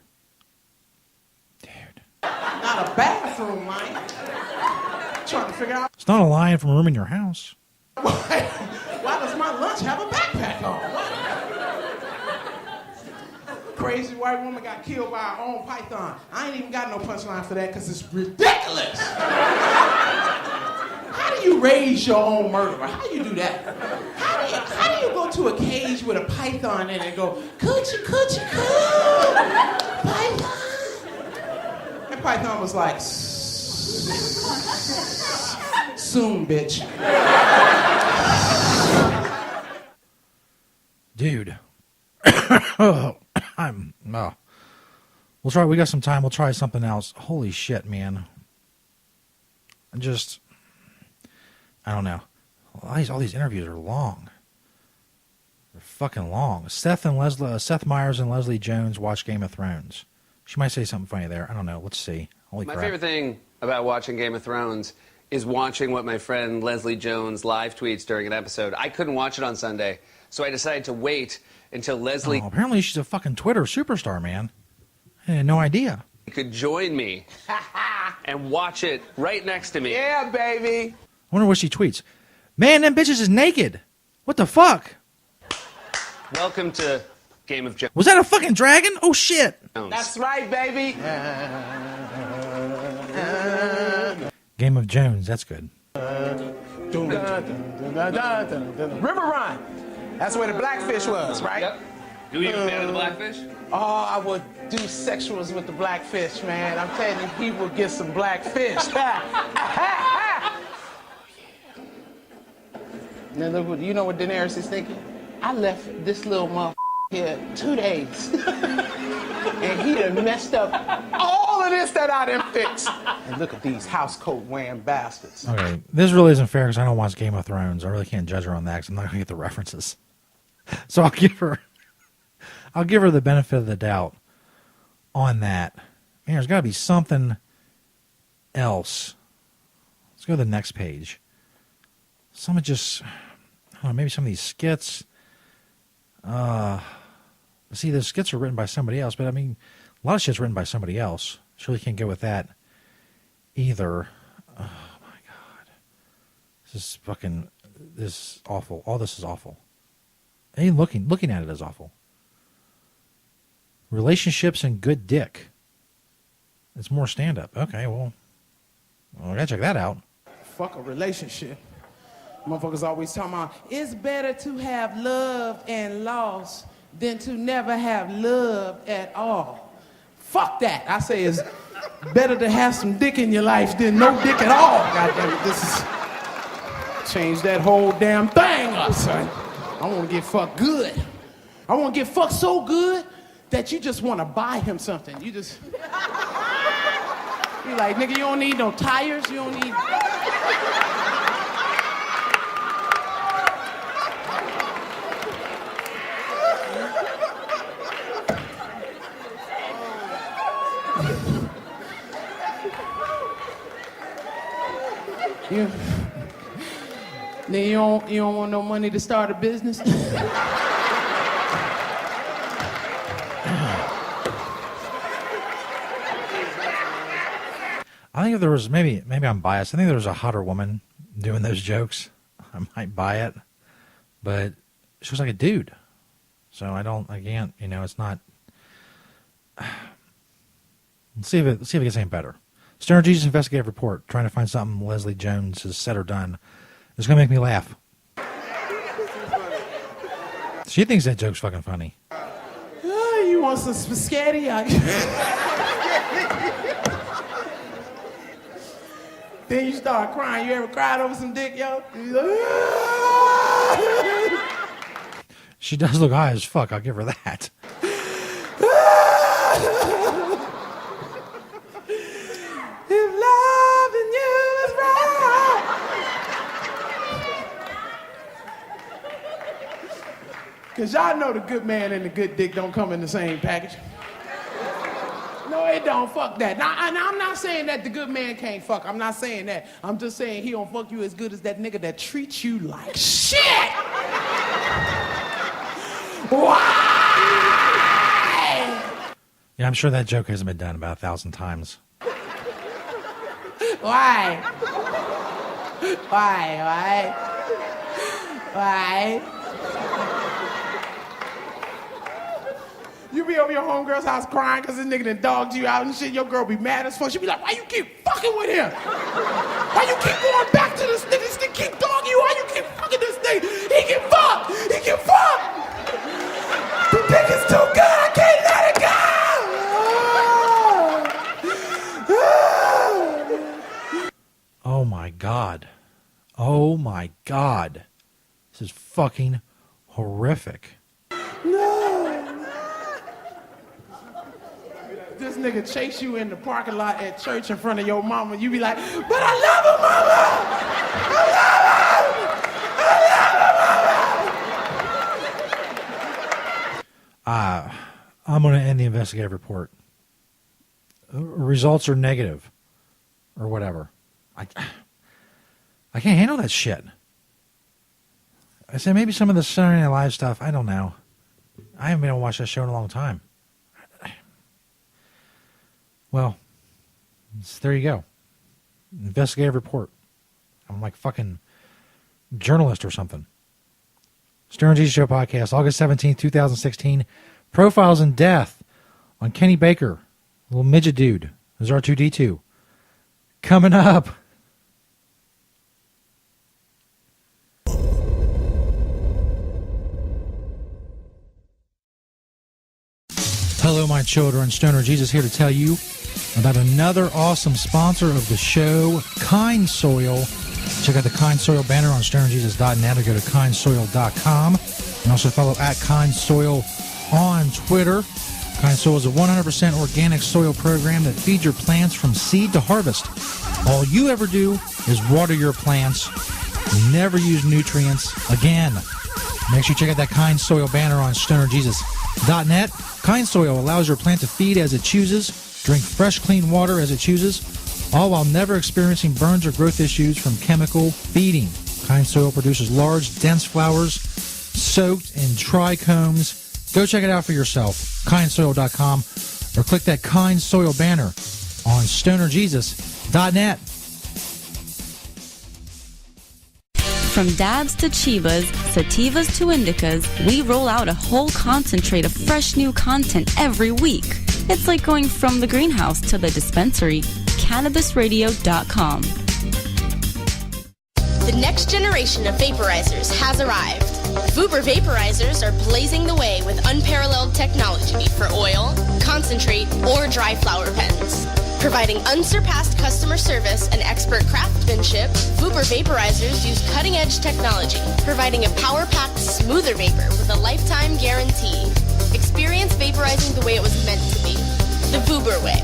Not a bathroom lion. Trying to figure out. It's not a lion from a room in your house. Why does my lunch have a backpack on? What? Crazy white woman got killed by her own python. I ain't even got no punchline for that because it's ridiculous. How do you raise your own murderer? How do you do that? How do you go to a cage with a python in it and go, coochie, coochie, coo, python? And python was like, soon, bitch. Dude. We'll try. We got some time. We'll try something else. Holy shit, man. I don't know. All these interviews are long. They're fucking long. Seth Meyers and Leslie Jones watch Game of Thrones. She might say something funny there. I don't know. Let's see. Holy crap. My favorite thing about watching Game of Thrones is watching what my friend Leslie Jones live tweets during an episode. I couldn't watch it on Sunday, so I decided to wait until Leslie... Oh, apparently she's a fucking Twitter superstar, man. I had no idea. ...could join me and watch it right next to me. Yeah, baby. I wonder what she tweets. Man, them bitches is naked. What the fuck? Welcome to Game of Jones. Was that a fucking dragon? Oh, shit. That's right, baby. Game of Jones. That's good. River Run. That's where the Blackfish was, right? Yep. Do you even the blackfish? Oh, I would do sexuals with the blackfish, man. I'm telling you, people would get some blackfish. Now look, you know what Daenerys is thinking? I left this little motherfucker here 2 days. And he done messed up all of this that I done fixed. And look at these house coat wearing bastards. Okay, this really isn't fair because I don't watch Game of Thrones. I really can't judge her on that because I'm not going to get the references. So I'll give her the benefit of the doubt on that. Man, there's got to be something else. Let's go to the next page. Some of just, I don't know, maybe some of these skits. See, the skits are written by somebody else, but I mean, a lot of shit's written by somebody else. Surely can't go with that either. Oh my God. This is awful. All this is awful. And looking at it is awful. Relationships and good dick. It's more stand-up. Okay, well, I gotta check that out. Fuck a relationship. Motherfuckers always talking about, it's better to have love and loss than to never have love at all. Fuck that. I say it's better to have some dick in your life than no dick at all. Goddamn it, this is change that whole damn thing up, son. I want to get fucked good. I want to get fucked so good that you just want to buy him something. You just be like, nigga, you don't need no tires. You don't need. Then you don't want no money to start a business? I think if there was, maybe I'm biased, I think if there was a hotter woman doing those jokes, I might buy it. But she was like a dude. So I can't, it's not. Let's see if it gets any better. Stoner Jesus investigative report, trying to find something Leslie Jones has said or done. It's going to make me laugh. She thinks that joke's fucking funny. You want some spaghetti? Then you start crying. You ever cried over some dick, yo? She does look high as fuck. I'll give her that. If loving you is right. Because y'all know the good man and the good dick don't come in the same package. No, it don't. Fuck that. Now, I'm not saying that the good man can't fuck. I'm not saying that. I'm just saying he don't fuck you as good as that nigga that treats you like shit. Why? Yeah, I'm sure that joke hasn't been done about 1,000 times. Why? Why? You be over your homegirl's house crying because this nigga done dogged you out and shit. Your girl be mad as fuck. She be like, why you keep fucking with him? Why you keep going back to this nigga? This nigga keep dogging you. Why you keep fucking this nigga? He can fuck. He can fuck. The dick is too good. I can't let it go. Oh my God. Oh my God. This is fucking horrific. No. This nigga chase you in the parking lot at church in front of your mama. You be like, but I love her, mama. I'm going to end the investigative report. Results are negative or whatever. I can't handle that shit. I said maybe some of the Saturday Night Live stuff, I don't know. I haven't been able to watch that show in a long time. Well, there you go. Investigative report. I'm like fucking journalist or something. Stoner Jesus Show podcast, August 17th, 2016. Profiles in Death on Kenny Baker, little midget dude. There's R2D2. Coming up. Hello, my children. Stoner Jesus here to tell you about another awesome sponsor of the show, Kind Soil. Check out the Kind Soil banner on stonerjesus.net or go to kindsoil.com. And also follow at Kind Soil on Twitter. Kind Soil is a 100% organic soil program that feeds your plants from seed to harvest. All you ever do is water your plants. You never use nutrients again. Make sure you check out that Kind Soil banner on stonerjesus.net. Kind Soil allows your plant to feed as it chooses, drink fresh, clean water as it chooses, all while never experiencing burns or growth issues from chemical feeding. Kind Soil produces large, dense flowers soaked in trichomes. Go check it out for yourself, kindsoil.com, or click that Kind Soil banner on stonerjesus.net. From dabs to chivas, sativas to indicas, we roll out a whole concentrate of fresh new content every week. It's like going from the greenhouse to the dispensary. CannabisRadio.com. The next generation of vaporizers has arrived. Vuber vaporizers are blazing the way with unparalleled technology for oil, concentrate, or dry flower pens. Providing unsurpassed customer service and expert craftsmanship, Vuber vaporizers use cutting-edge technology, providing a power-packed, smoother vapor with a lifetime guarantee. Experience vaporizing the way it was meant to be. The Vuber way.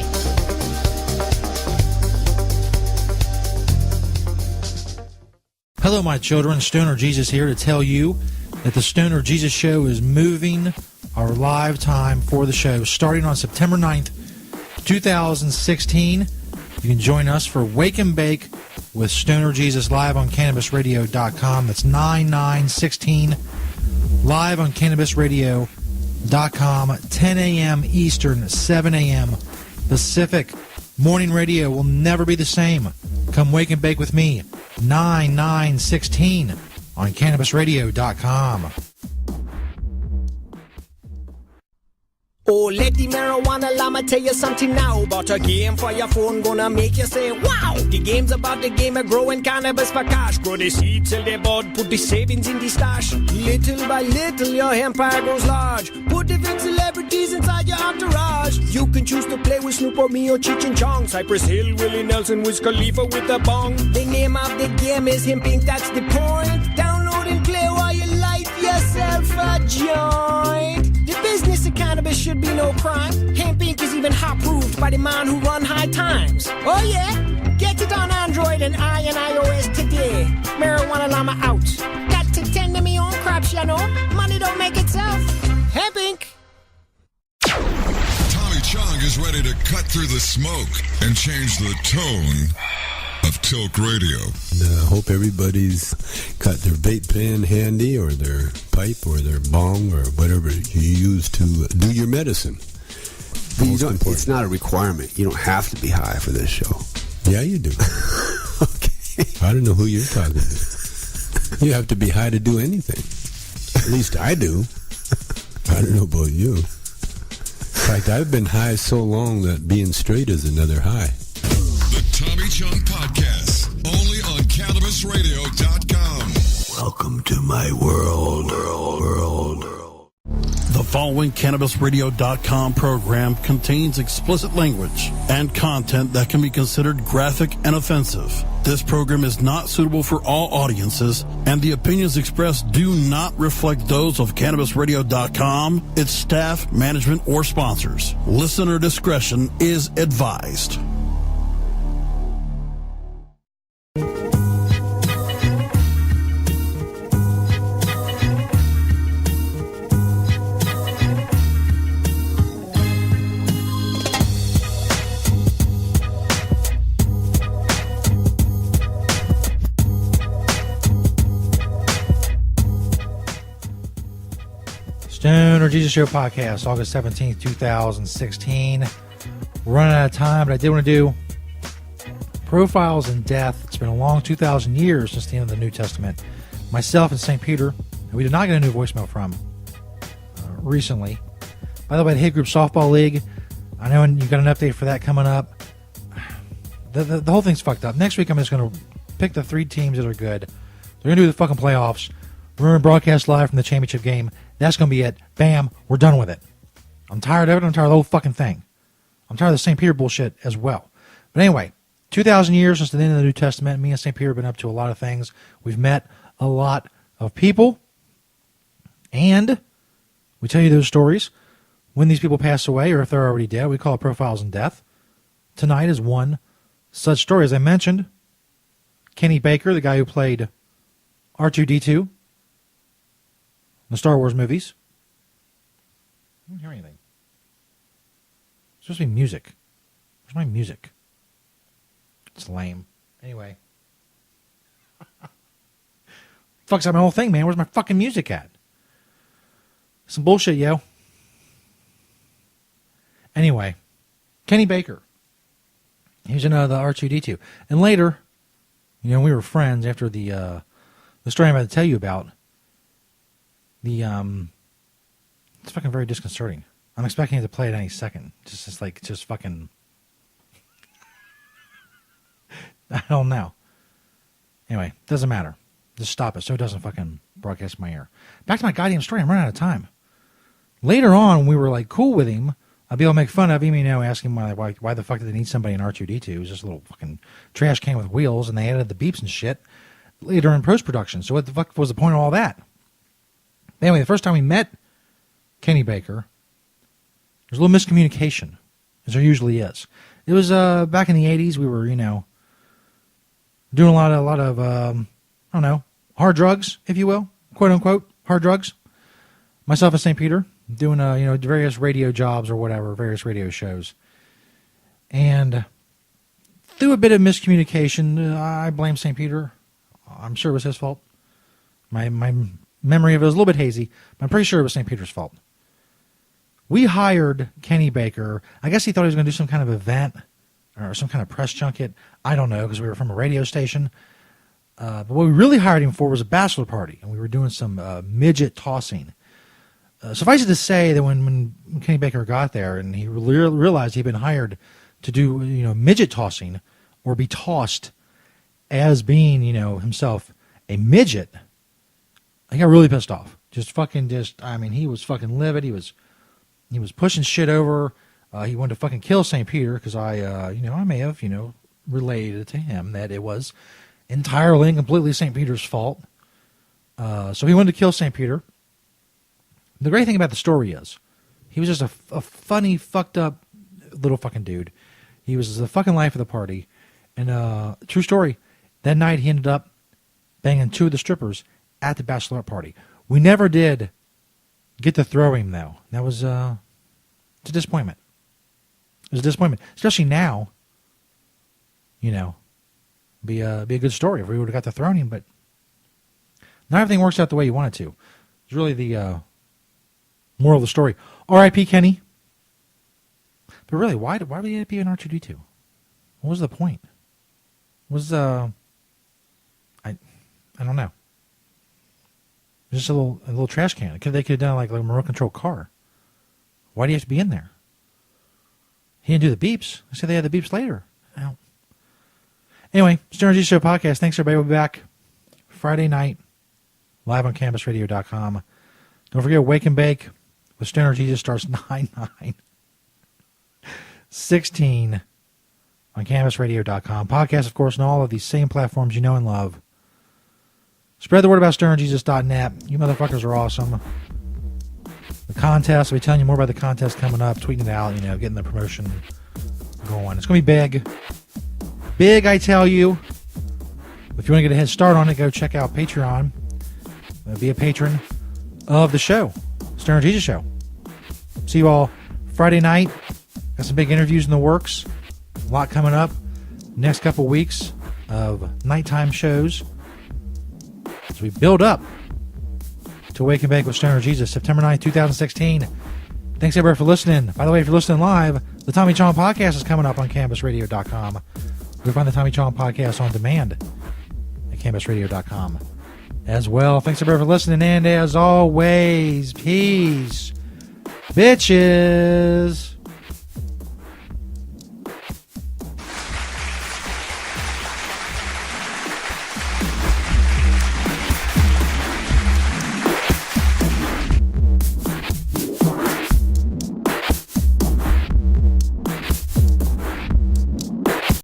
Hello, my children. Stoner Jesus here to tell you that the Stoner Jesus Show is moving our live time for the show starting on September 9th, 2016. You can join us for Wake and Bake with Stoner Jesus live on CannabisRadio.com. That's 9/9/16 live on CannabisRadio.com, 10 a.m. Eastern, 7 a.m. Pacific. Morning radio will never be the same. Come Wake and Bake with me, 9/9/16 on CannabisRadio.com. Oh, lady marijuana llama, tell you something now about a game for your phone, gonna make you say, wow! The game's about the game of growing cannabis for cash. Grow the seeds till they bud, put the savings in the stash. Little by little, your empire grows large. Put different celebrities inside your entourage. You can choose to play with Snoop or me or Cheech and Chong, Cypress Hill, Willie Nelson, Wiz Khalifa with a bong. The name of the game is Hemp Inc., that's the point. Download and play while you light yourself a joint. The business of cannabis should be no crime. Hemp Inc. is even hot-proofed by the man who run High Times. Oh yeah? Get it on Android and iOS today. Marijuana llama out. Got to tend to me own crops, you know. Money don't make itself. Hemp Inc. Tommy Chong is ready to cut through the smoke and change the tone of Tilk Radio. I hope everybody's got their vape pen handy, or their pipe, or their bong, or whatever you use to do your medicine. But you don't, it's not a requirement. You don't have to be high for this show. Yeah, you do. Okay. I don't know who you're talking to. You have to be high to do anything. At least I do. I don't know about you. In fact, I've been high so long that being straight is another high. The Tommy Chong Podcast, only on CannabisRadio.com. Welcome to my world. The following CannabisRadio.com program contains explicit language and content that can be considered graphic and offensive. This program is not suitable for all audiences, and the opinions expressed do not reflect those of CannabisRadio.com, its staff, management, or sponsors. Listener discretion is advised. Stoner Jesus Show Podcast, August 17th, 2016. We're running out of time, but I did want to do Profiles in Death. It's been a long 2,000 years since the end of the New Testament. Myself and St. Peter, who we did not get a new voicemail from recently. By the way, the Hate Group Softball League, I know you've got an update for that coming up. The whole thing's fucked up. Next week, I'm just going to pick the 3 teams that are good. They're going to do the fucking playoffs. We're going to broadcast live from the championship game. That's going to be it. Bam. We're done with it. I'm tired of it. I'm tired of the whole fucking thing. I'm tired of the St. Peter bullshit as well. But anyway, 2,000 years since the end of the New Testament, me and St. Peter have been up to a lot of things. We've met a lot of people. And we tell you those stories when these people pass away or if they're already dead. We call it Profiles in Death. Tonight is one such story. As I mentioned, Kenny Baker, the guy who played R2-D2 in the Star Wars movies. I don't hear anything. It's supposed to be music. Where's my music? It's lame. Anyway. Fucks up my whole thing, man. Where's my fucking music at? Some bullshit, yo. Anyway. Kenny Baker. He was in the R2-D2. And later, we were friends after the story I'm about to tell you about. It's fucking very disconcerting. I'm expecting it to play it any second. Just fucking... I don't know. Anyway, doesn't matter. Just stop it so it doesn't fucking broadcast my ear. Back to my goddamn story. I'm running out of time. Later on, when we were cool with him, I'd be able to make fun of him, asking him why the fuck did they need somebody in R2-D2? It was just a little fucking trash can with wheels, and they added the beeps and shit later in post-production. So what the fuck was the point of all that? Anyway, the first time we met Kenny Baker, there was a little miscommunication, as there usually is. It was back in the 80s. We were, doing a lot of I don't know, hard drugs, if you will, quote unquote, hard drugs. Myself and St. Peter doing various radio jobs or whatever, various radio shows, and through a bit of miscommunication, I blame St. Peter. I'm sure it was his fault. My memory of it was a little bit hazy, but I'm pretty sure it was St. Peter's fault. We hired Kenny Baker. I guess he thought he was going to do some kind of event or some kind of press junket. I don't know, because we were from a radio station. But what we really hired him for was a bachelor party, and we were doing some midget tossing. Suffice it to say that when Kenny Baker got there and he realized he'd been hired to do midget tossing or be tossed as being himself a midget, he got really pissed off. He was fucking livid. He was pushing shit over. He wanted to fucking kill St. Peter because I may have related to him that it was entirely and completely St. Peter's fault. So he wanted to kill St. Peter. The great thing about the story is he was just a funny, fucked up little fucking dude. He was the fucking life of the party. And true story, that night he ended up banging 2 of the strippers at the bachelorette party. We never did get to throw him, though. That was it's a disappointment. It was a disappointment. Especially now, be a good story if we would have got to throw him, but not everything works out the way you want it to. It's really the moral of the story. R.I.P. Kenny. But really, why would he be an R2-D2? What was the point? I don't know. Just a little trash can. They could have done like a remote control car. Why do you have to be in there? He didn't do the beeps. I said they had the beeps later. Anyway, Stoner Jesus Show podcast. Thanks, everybody. We'll be back Friday night, live on CannabisRadio.com. Don't forget, Wake and Bake with Stoner Jesus starts 9/9/16 on CannabisRadio.com. Podcast, of course, on all of these same platforms you know and love. Spread the word about StonerJesus.net. You motherfuckers are awesome. The contest, I'll be telling you more about the contest coming up, tweeting it out, getting the promotion going. It's going to be big. Big, I tell you. If you want to get a head start on it, go check out Patreon. Be a patron of the show, Stoner Jesus Show. See you all Friday night. Got some big interviews in the works. A lot coming up. Next couple weeks of nighttime shows as we build up to Wake and Bake with Stoner Jesus, September 9th, 2016. Thanks, everybody, for listening. By the way, if you're listening live, the Tommy Chong podcast is coming up on CannabisRadio.com. You'll find the Tommy Chong podcast on demand at CannabisRadio.com as well. Thanks, everybody, for listening. And as always, peace, bitches.